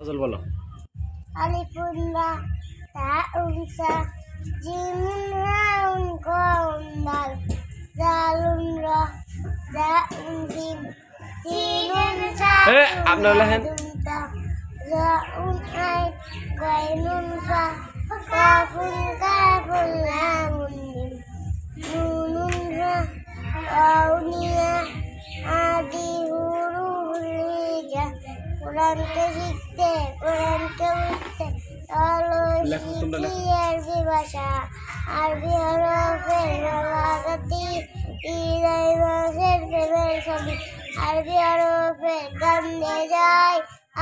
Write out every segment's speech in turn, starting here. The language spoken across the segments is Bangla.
ফজল বলো। আলিফুন বা তাউন সা জিমুন হাউন কউন দাল জালুন রা জাউন জিম সিনুন সা আপনারা লেখেন জাউন আই গাইনুন ফা কাফুন কাফুন লামুন মিম নুনুন রা আউনিয়া আদি হুরুফুল হিজা কোরআনকে শিখতে কোরআনকে বুঝতে শিখি আরবি ভাষা আরবি হরফের বালাগতি ইলাই মাসের প্রেমের ছবি আরবি হরফের গান গেয়ে যাই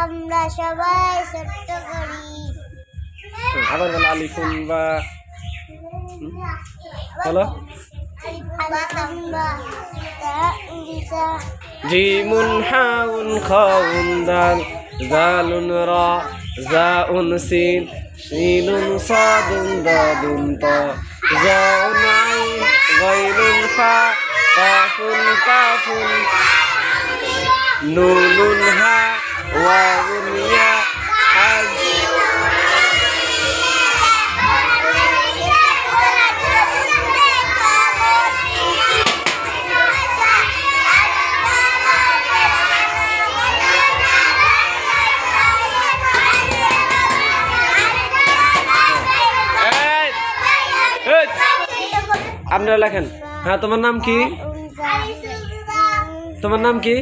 আমরা সবাই ছোট্ট করি। আবার বলো আলিফুন বা বলো আলিফুন বা তাউন সা জিমুন হাউন খাউন দাল জালুন রা জাউন সিন সিনুন সাদুন দাদুন তা জাউন আইন গাইনুন ফা কাফুন কাফুন নুনুন হা ওয়াউন ইয়া হাজ আপনারা লেখেন। হ্যাঁ, তোমার নাম কি? তোমার নাম কি?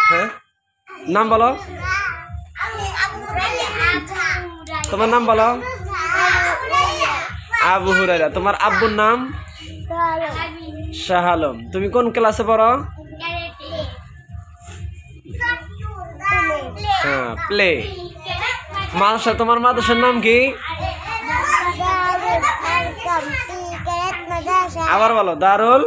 হ্যাঁ, নাম বলো। তোমার নাম বলো। আবু হুরায়রা। তোমার আব্বুর নাম? শাহ আলম। তুমি কোন ক্লাসে পড়ো? হ্যাঁ, প্লে। মাদ্রাসা, তোমার মাদ্রাসার নাম কি? আবার বলো। দারুল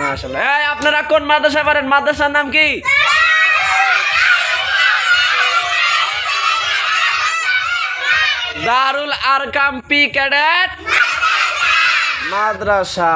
মাশাআল্লাহ। এই আপনারা কোন মাদ্রাসা পড়েন? মাদ্রাসার নাম কি? দারুল আরকাম পি ক্যাডেট মাদ্রাসা।